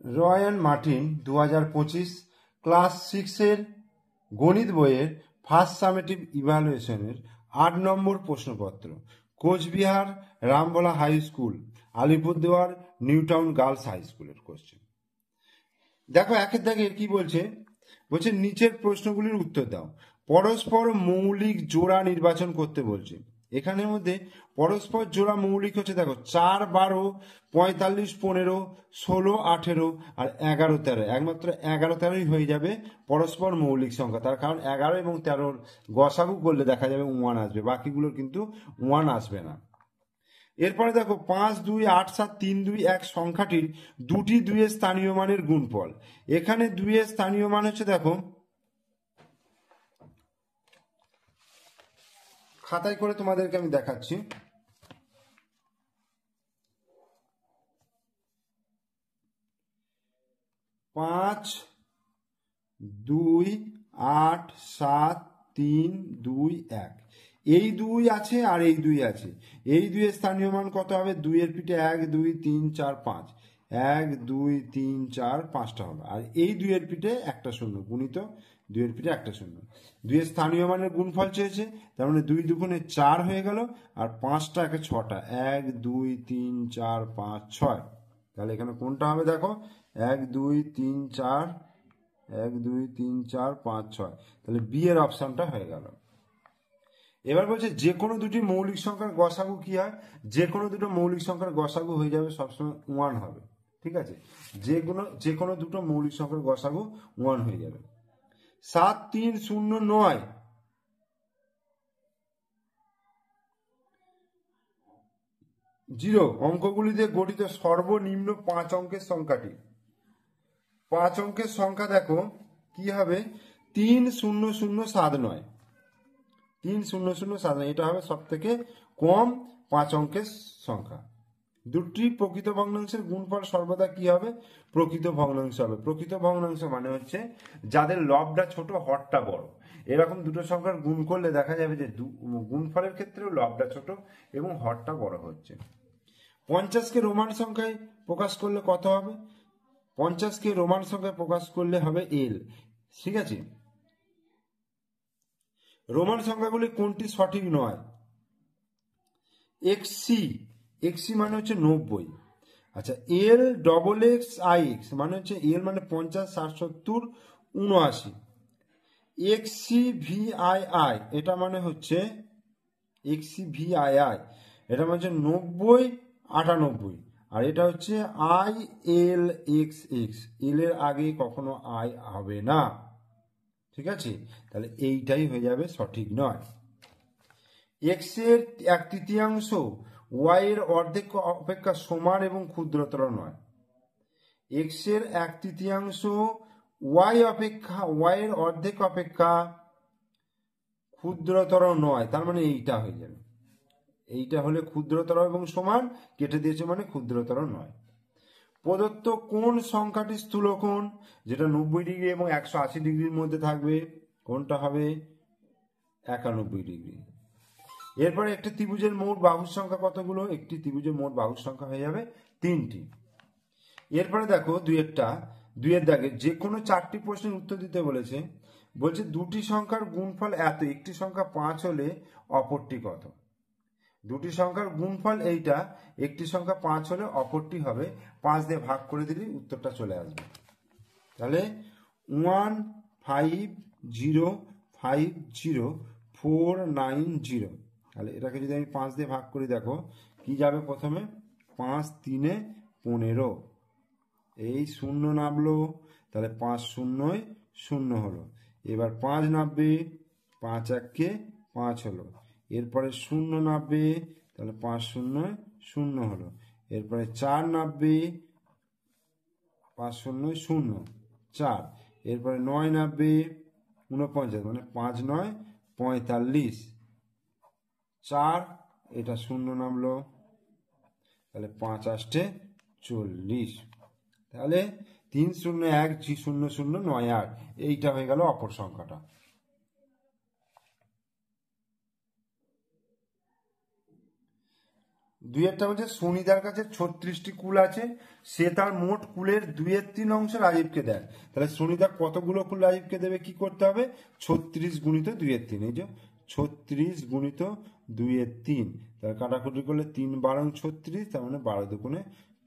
Roy and Martin 2025 class 6-এর গণিত বইয়ের first summative ইভ্যালুয়েশনের 8 নম্বর প্রশ্নপত্র, Cooch Behar Rambhola high school, Alipurduar New Town girls high স্কুলের কোশ্চেন। দেখো একের দাগে কি বলছে, বলছে নিচের প্রশ্নগুলির উত্তর দাও। পরস্পর মৌলিক জোড়া নির্বাচন করতে বলছে। এখানের মধ্যে পরস্পর জোড়া মৌলিক হচ্ছে, দেখো 4, 12, 45, 15, 16, 18 আর 11, 13। একমাত্র 11, 13ই হয়ে যাবে পরস্পর মৌলিক সংখ্যা। তার কারণ 11 এবং 13 গসাগু করলে দেখা যাবে 1 আসবে, বাকিগুলোর কিন্তু 1 আসবে না। এরপরে দেখো 5, 2, 8, 7, 3, 2, 1 সংখ্যাটির দুটি 2 এর স্থানীয় মানের গুণফল। এখানে 2 এর স্থানীয় মান হচ্ছে, দেখো খাতায় করে তোমাদেরকে আমি দেখাচ্ছি। পাঁচ, 2, 8, 7, 3, 2, 1 এই 2 আছে আর এই 2 আছে। এই 2 এর স্থানীয় মান কত হবে? 2 এর পিঠে 1, 2, 3, 4, 5, 1, 2, 3, 4, 5টা হবে। আর এই 2 এর পিঠে একটা শূন্য, গুণিত 2 এর পিঠে একটা শূন্য। 2 এর স্থানীয় মানের গুণফল চেয়েছে, তার মানে 2 দুগুণে 4 হয়ে গেল, আর 5টা একে 6টা, 1, 2, 3, 4, 5, 6। তাহলে এখানে কোনটা হবে? দেখো 1, 2, 3, 4, 1, 2, 3, 4, 5, 6। তাহলে বি এর অপশনটা হয়ে গেল। এবার বলছে যে কোনো দুটি মৌলিক সংখ্যার গসাগু কি হয়? যে কোনো দুটো মৌলিক সংখ্যার গসাগু হয়ে যাবে সবসময় 1 হবে। ঠিক আছে, যে কোনো দুটো মৌলিক সংখ্যার গসাগু 1 হয়ে যাবে। 7, 3, 0, 9 0 অঙ্কগুলিতে গঠিত সর্বনিম্ন 5 অঙ্কের সংখ্যাটি। 5 অঙ্কের সংখ্যা দেখো কি হবে? 3, 0, 0, 7, 9। 3, 0, 0, 7, 9 এটা হবে সব থেকে কম 5 অঙ্কের সংখ্যা। দুটি প্রকৃত ভগ্নাংশের গুণফল সর্বদা কি হবে? প্রকৃত ভগ্নাংশ হবে। প্রকৃত ভগ্নাংশ মানে হচ্ছে যাদের লবটা ছোট হরটা বড়। এরকম দুটো সংখ্যার গুণ করলে দেখা যাবে যে গুণফলের ক্ষেত্রেও লবটা ছোট এবং হরটা বড় হচ্ছে। 50কে রোমান সংখ্যায় প্রকাশ করলে কত হবে? 50কে রোমান সংখ্যায় প্রকাশ করলে হবে এল। ঠিক আছে, রোমান সংখ্যাগুলি কোনটি সঠিক নয়? এক্সি, এক্সি মানে হচ্ছে 90। আচ্ছা, L double x I x মানে হচ্ছে এল মানে 50, 60, 70, 79। এক্সি ভি আই আই এটা মানে হচ্ছে এক্সি ভি আই আই এটা মানে হচ্ছে 90, 98। আর এটা হচ্ছে আই এল এক্স এক্স, এল এর আগে কখনো আই হবে না। ঠিক আছে, তাহলে এইটাই হয়ে যাবে সঠিক নয়। এক্স এর 1/3 ওয়াই এর অর্ধেক অপেক্ষা সমান এবং ক্ষুদ্রতর নয়। এক্স এর 1/3 ওয়াই এর অর্ধেক অপেক্ষা ক্ষুদ্রতর নয়, তার মানে এইটা হয়ে যাবে। এইটা হলে ক্ষুদ্রতর এবং সমান, কেটে দিয়েছে মানে ক্ষুদ্রতর নয়। প্রদত্ত কোন সংখ্যাটি স্থূলকোণ, যেটা 90 ডিগ্রি এবং 180 ডিগ্রির মধ্যে থাকবে? কোনটা হবে? 91 ডিগ্রি। এরপরে একটি ত্রিভুজের মোট বাহুর সংখ্যা কতগুলো? একটি ত্রিভুজের মোট বাহুর সংখ্যা হয়ে যাবে 3টি। এরপরে দেখো দুইয়ের দাগে যে কোনো 4টি প্রশ্নের উত্তর দিতে বলেছে। বলছে দুটি সংখ্যার গুণফল এত, একটি সংখ্যা 5 হলে অপরটি কত? দুটি সংখ্যার গুণফল এইটা, একটি সংখ্যা 5 হলে অপরটি হবে 5 দিয়ে ভাগ করে দিলেই উত্তরটা চলে আসবে। তাহলে 1, 5, 0, 5, 0, 4, 9, 0। তাহলে এটাকে যদি আমি 5 দিয়ে ভাগ করি, দেখো কি যাবে? প্রথমে 5, 3, 15, এই 0 নামলো, তাহলে 5 0 0 হলো। এবার 5 নামবে, 5 1 5 হলো। এরপরে 0 নামবে, তাহলে 5 0 0 হলো। এরপরে 4 নামবে, 5 0 0 4। এরপরে 9 নামবে, 49, মানে 5 9 45। 4 এটা 0 নামলো, তাহলে 5 8 40। তাহলে 3 0 1 0 0 9 8 এইটা হয়ে গেল অপর সংখ্যাটা। দুইয়েরটা বলছে সুনিতার কাছে 36টি কুল আছে, সে তার মোট কুলের 2/3 অংশ রাজীবকে দেয়। তাহলে সুনিতা কতগুলো কুল রাজীবকে দেবে, কি করতে হবে, 36 গুণিত 2/3, এই যে 36 গুণিত 2/3, তাহলে কাটাকুটি করলে 3 12 36, তার মানে 12 দুগুণে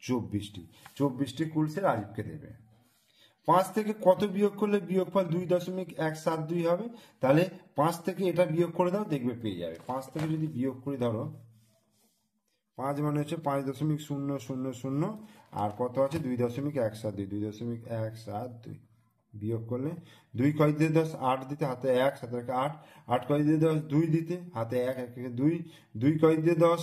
24টি কুল সে রাজীবকে দেবে। 5 থেকে কত বিয়োগ করলে বিয়োগফল 2.172 হবে, তাহলে 5 থেকে এটা বিয়োগ করে দাও, দেখবে পেয়ে যাবে। 5 থেকে যদি বিয়োগ করে ধরো, 5 মানে হচ্ছে 5.000, আর কত আছে 2.172, 2.172 বিয়োগ করলে 2 কয় দিয়ে 10, 8 দিতে, হাতে 1, হাতে 8, 8 কয় দিয়ে 10, 2 দিতে, হাতে 1, 1 2, 2 কয় দিয়ে 10,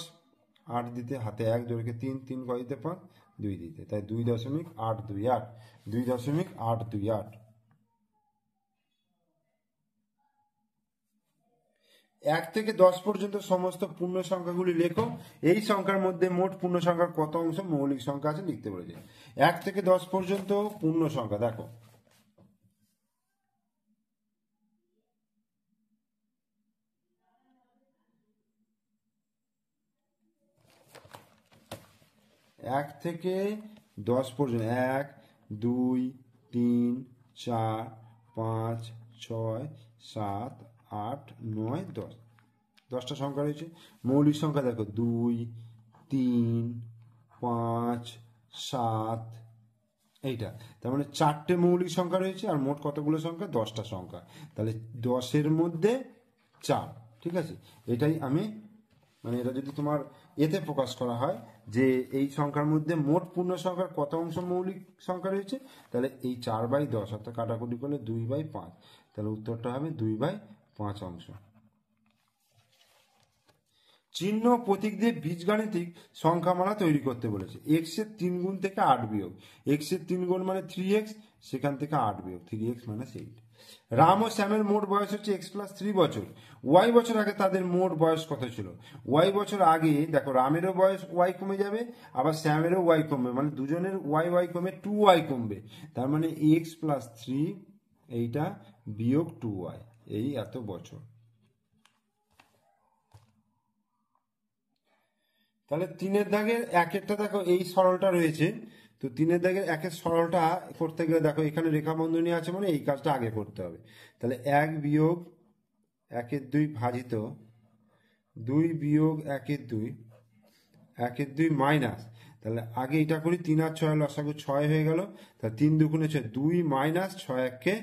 8 দিতে, হাতে 1, জোড়কে 3, 3 কয় দিতে 5, 2 দিতে, তাই 2.828, 2.828। 1 থেকে 10 পর্যন্ত সমস্ত পূর্ণ সংখ্যাগুলি লেখো। এই সংখ্যার মধ্যে মোট পূর্ণ সংখ্যার কত অংশ মৌলিক সংখ্যা আছে লিখতে বলেছে। 1 থেকে 10 পর্যন্ত পূর্ণ সংখ্যা দেখো, এক থেকে 10 পর্যন্ত 1 2 3 4 5 6 7 8 9 10, 10টা সংখ্যা রয়েছে। মৌলিক সংখ্যা দেখো 2 3 5 7, এইটা, তার মানে 4টে মৌলিক সংখ্যা রয়েছে, আর মোট কতগুলো সংখ্যা, 10টা সংখ্যা, তাহলে 10-এর মধ্যে 4, ঠিক আছে। এটাই আমি মানে এটা যদি তোমার এতে প্রকাশ করা হয় যে এই সংখ্যার মধ্যে মোট পূর্ণ সংখ্যার কত অংশ মৌলিক সংখ্যা রয়েছে, তাহলে এই 4/10, অর্থাৎ কাটাকুটি করলে 2/5, তাহলে উত্তরটা হবে 2/5 অংশ। চিহ্ন প্রতীক দিয়ে বীজগাণিতিক সংখ্যামালা তৈরি করতে বলেছে। x এর 3 গুণ থেকে 8 বিয়োগ, x এর 3 গুণ মানে 3x, সেখান থেকে 8 বিয়োগ 3x মানে 8। রাম ও শ্যামের মোট বয়স হচ্ছে x + 3 বছর। y বছর আগে তাদের মোট বয়স কত ছিল? y বছর আগে দেখো রামেরও বয়স y কমে যাবে, আবার শ্যামেরও y কমবে, মানে দুজনের y কমে 2y কমবে, তার মানে x + 3 এইটা বিয়োগ 2y, এই এত বছর। তাহলে 3-এর দাগের 1-এরটা দেখো এই সরলটা রয়েছে, তো 3-এর দাগের 1-এর সরলটা করতে গেলে দেখো এখানে রেখা বন্ধনী আছে, মানে এই কাজটা আগে করতে হবে। তাহলে 1 বিয়োগ 1/2 ভাজিত 2 বিয়োগ 1/2, 1/2 মাইনাস, তাহলে আগে এটা করি, 3 আর 6 লসাগু 6 হয়ে গেল, তাহলে 3 দুগুণে 6, 2 মাইনাস 6 1-এ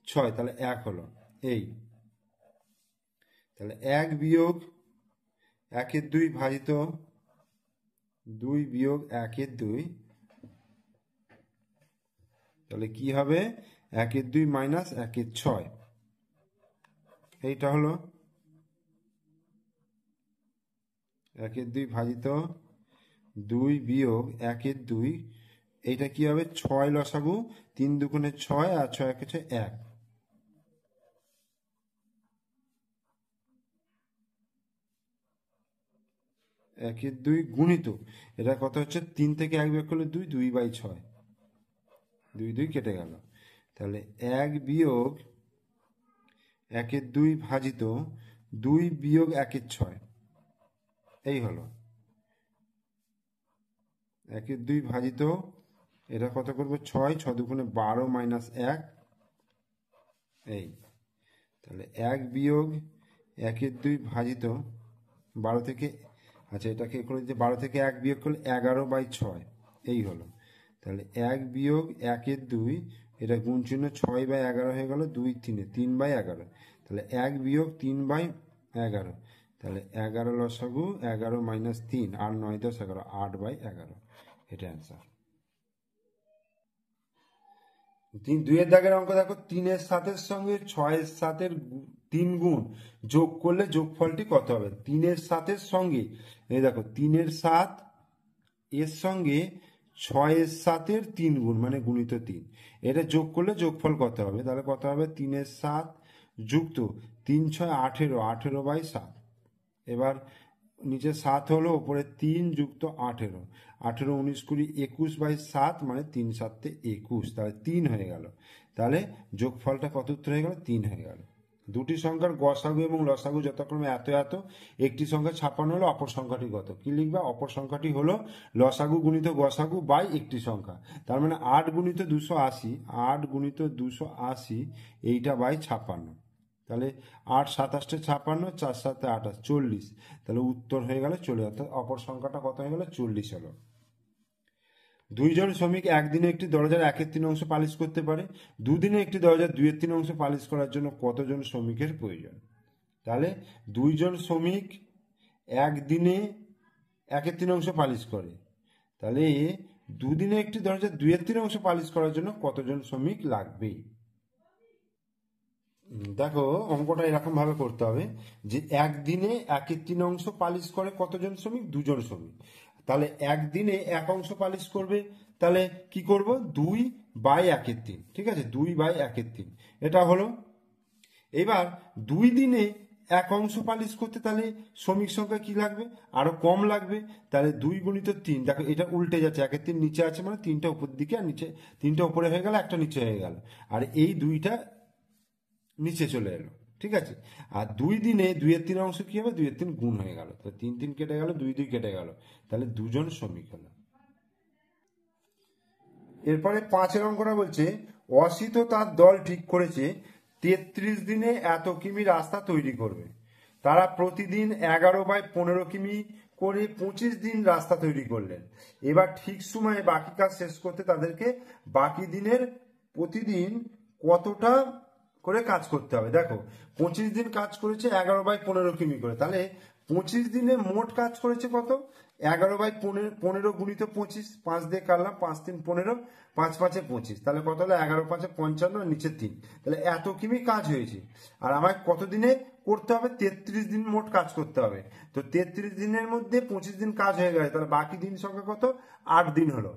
6, তাহলে 1 হলো এই। তাহলে 1 বিয়োগ 1/2 ভাজিত 2 বিয়োগ 1/2, তাহলে কি হবে 1/2 মাইনাস 1/6, এইটা হলো 1/2 ভাজিত 2 বিয়োগ 1/2, এইটা কি হবে 6 লসাগু, 3 দুগুণে 6 আর 6 1 6 1, 1/2 গুণিত, এটা কত হচ্ছে 3 থেকে 1 বিয়োগ করলে 2, 2/6, 2 2 কেটে গেল, তাহলে 1 বিয়োগ 1/2 ভাজিত 2 বিয়োগ 1/6, এই হলো 1/2 ভাজিত, এটা কত করবো 6, 6 দুগুণে 12 মাইনাস 1, এই, তাহলে 1 বিয়োগ 1/2 ভাজিত 12 থেকে, আচ্ছা এটাকে করে দিতে 12 থেকে 1 বিয়োগ করলে 11/6, এই হলো, তাহলে 1 বিয়োগ 1/2, এটা গুণ চিহ্ন 6/11 হয়ে গেল, 2 3-এ 3/11, তাহলে 1 বিয়োগ 3/11, তাহলে 11 লসাগু 11 মাইনাস 3, আর 9 10 11, 8/11, এটা অ্যান্সার। 2-এর দাগের অঙ্ক দেখো, 3-এর 7-এর সঙ্গে 6-এর 7-এর 3 গুণ যোগ করলে যোগফলটি কত হবে? 3-এর 7-এর সঙ্গে, এই দেখো 3-এর 7 এর সঙ্গে 6-এর 7-এর 3 গুণ মানে গুণিত 3, এটা যোগ করলে যোগফল কত হবে? তাহলে কত হবে 3-এর 7 যুক্ত 3 6 18, 18/7, এবার নিচে 7 হলো, ওপরে 3 যুক্ত 18, 18 19 20 21/7, মানে 3 7 21, তাহলে 3 হয়ে গেল, তাহলে যোগফলটা কত উত্তর হয়ে গেল? 3 হয়ে গেল। দুটি সংখ্যার গসাগু এবং লসাগু যথাক্রমে এত এত, একটি সংখ্যা 56 হলো, অপর সংখ্যাটি কত? কি লিখবে? অপর সংখ্যাটি হলো লসাগু গুণিত গসাগু বাই একটি সংখ্যা, তার মানে 8 গুণিত 280, 8 গুণিত 280 এইটা বাই 56। তাহলে 8 27 56, 4 7 28, 40। তাহলে উত্তর হয়ে গেল 40, অর্থাৎ অপর সংখ্যাটা কত হয়ে গেল? 40 হলো। দুইজন শ্রমিক একদিনে একটি দরজার 1/3 অংশ পালিশ করতে পারে, দুদিনে একটি দরজার 2/3 অংশ পালিশ করার জন্য কতজন শ্রমিকের প্রয়োজন? তাহলে দুইজন শ্রমিক একদিনে 1/3 অংশ পালিশ করে, তাহলে দুদিনে একটি দরজার 2/3 অংশ পালিশ করার জন্য কতজন শ্রমিক লাগবে? দেখো অঙ্কটা এরকম ভাবে করতে হবে যে একদিনে 1/3 অংশ পালিশ করে কতজন শ্রমিক? 2জন শ্রমিক। তাহলে একদিনে 1 অংশ পালিশ করবে, তাহলে কি করব? 2/1/3, ঠিক আছে, 2/1/3 এটা হলো। এবার 2 দিনে 1 অংশ পালিশ করতে তাহলে শ্রমিক সংখ্যা কি লাগবে? আরো কম লাগবে। তাহলে 2 গুণিত 3, দেখো এটা উল্টে যাচ্ছে, 1/3 নিচে আছে মানে 3টা উপর দিকে, আর নিচে 3টা উপরে হয়ে গেল, একটা নিচে হয়ে গেল, আর এই 2টা নিচে চলে এলো, ঠিক আছে। আর 2 দিনে 2/3 অংশ কি হবে? 2/3 গুণ হয়ে গেল, তো 3 3 কেটে গেল, 2 2 কেটে গেল, তাহলে 2জন শ্রমিক হলো। এরপরে 5 অঙ্কটা বলছে অসিত তার দল ঠিক করেছে 33 দিনে এত কিমি রাস্তা তৈরি করবে। তারা প্রতিদিন 11/15 কিমি করে 25 দিন রাস্তা তৈরি করলেন। এবার ঠিক সময়ে বাকি কাজ শেষ করতে তাদেরকে বাকি দিনের প্রতিদিন কতটা করে কাজ করতে হবে? দেখো 25 দিন কাজ করেছে 11/15 কিমি করে, তাহলে 25 দিনে মোট কাজ করেছে কত? 11/15 গুণিত 25, 5 দিয়ে কাটলাম, 5 3 15, 5 5 25, তাহলে কত হলো? 11 5 55, নিচে 3, তাহলে এত কিমি কাজ হয়েছে। আর আমায় কত দিনে করতে হবে? 33 দিন মোট কাজ করতে হবে। তো 33 দিনের মধ্যে 25 দিন কাজ হয়ে গেছে, তাহলে বাকি দিন সংখ্যা কত? 8 দিন হলো।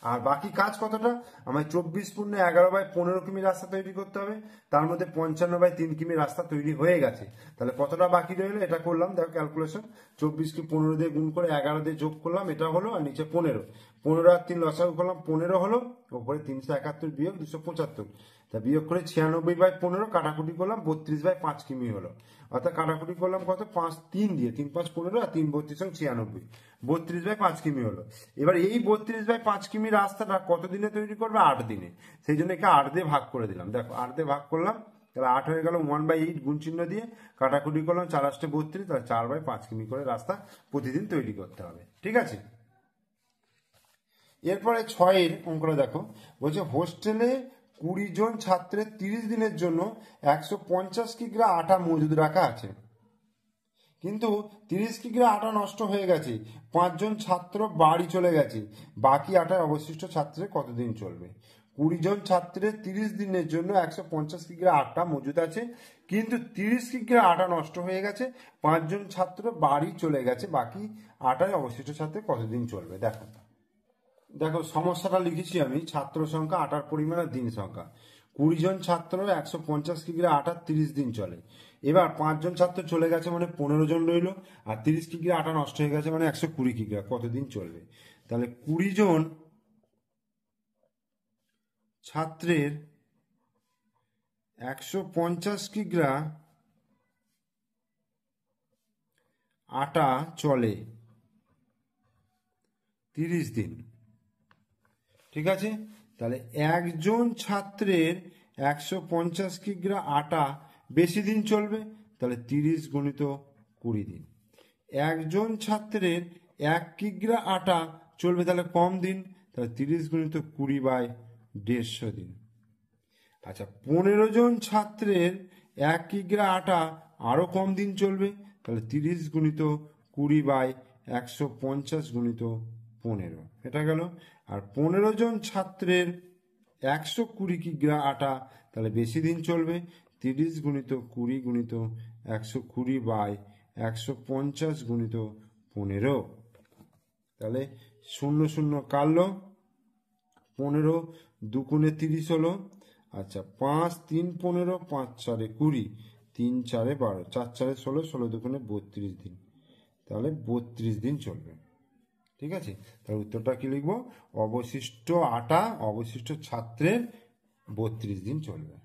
আর বাকি কাজ কতটা? আমায় 24 পূর্ণ 11/15 কিমি রাস্তা তৈরি করতে হবে, তার মধ্যে 55/3 কিমি রাস্তা তৈরি হয়ে গেছে, তাহলে কতটা বাকি রইলো? এটা করলাম, দেখো ক্যালকুলেশন, 24 কে 15 দিয়ে গুণ করে 11 দিয়ে যোগ করলাম, এটা হলো, আর নিচে 15, 15 আর 3 লসাগু করলাম, 15 হলো, উপরে 371 বিয়োগ 275, তা বিয়োগ করে 96/15 কাটাকুটি করলাম, 32/5 কিমি হলো, অর্থাৎ কাটাকুটি করলাম কত? 5 3 দিয়ে, 3 5 15 আর 3 32 96, 32/5 কিমি হলো। এবার এই 32/5 কিমি রাস্তাটা কত দিনে তৈরি করবে? 8 দিনে। সেই জন্য একে 8 দিয়ে ভাগ করে দিলাম, দেখো 8 দিয়ে ভাগ করলাম, তাহলে 8 হয়ে গেল, 1/8 গুণ চিহ্ন দিয়ে কাটাকুটি করলাম, 4 8 32, তাহলে 4/5 কিমি করে রাস্তা প্রতিদিন তৈরি করতে হবে, ঠিক আছে। এরপরে 6 অঙ্কটা দেখো, বলছে হোস্টেলে 20 জন ছাত্রের 30 দিনের জন্য 150 কিগ্রা আটা মজুদ রাখা আছে, কিন্তু 30 কিগ্রা আটা নষ্ট হয়ে গেছে, 5 জন ছাত্র বাড়ি চলে গেছে, বাকি আটায় অবশিষ্ট ছাত্রের কতদিন চলবে? 20 জন ছাত্রের 30 দিনের জন্য 150 কিগ্রা আটা মজুদ আছে, কিন্তু 30 কিগ্রা আটা নষ্ট হয়ে গেছে, 5 জন ছাত্র বাড়ি চলে গেছে, বাকি আটায় অবশিষ্ট ছাত্রের কতদিন চলবে? দেখো দেখো সমস্যাটা লিখেছি আমি, ছাত্র সংখ্যা, আটার পরিমাণ আর দিন সংখ্যা। 20 জন ছাত্র 150 কিগ্রা আটা 30 দিন চলে। এবার 5 জন ছাত্র চলে গেছে মানে 15 জন রইল, আর 30 কিগ্রা আটা নষ্ট হয়ে গেছে মানে 120 কিগ্রা, কতদিন চলবে? তাহলে 20 জন ছাত্রের 150 কিগ্রা আটা চলে 30 দিন, ঠিক আছে। তাহলে একজন ছাত্রের 150 কিগ্রা আটা বেশি দিন চলবে, তাহলে 30 গুণিত 20 দিন। একজন ছাত্রের 1 কিগ্রা আটা চলবে তাহলে কম দিন, তাহলে 30 গুণিত 20/150 দিন। আচ্ছা 15 জন ছাত্রের 1 কিগ্রা আটা আরো কম দিন চলবে, তাহলে 30 গুণিত 20/150 গুণিত 15, এটা গেল। আর 15 জন ছাত্রের 120 কিগ্রা আটা তাহলে বেশি দিন চলবে, 30 গুণিত 20 গুণিত 120/150 গুণিত 15, তাহলে 0 0 কাটলো, 15 2 30 হলো। আচ্ছা 5 3 15, 5 4 20, 3 4 12, 4 4 16, 16 2 32 দিন, তাহলে 32 দিন চলবে, ঠিক আছে। তাহলে উত্তরটা কি লিখবো? অবশিষ্ট আটা অবশিষ্ট ছাত্রের 32 দিন চলবে।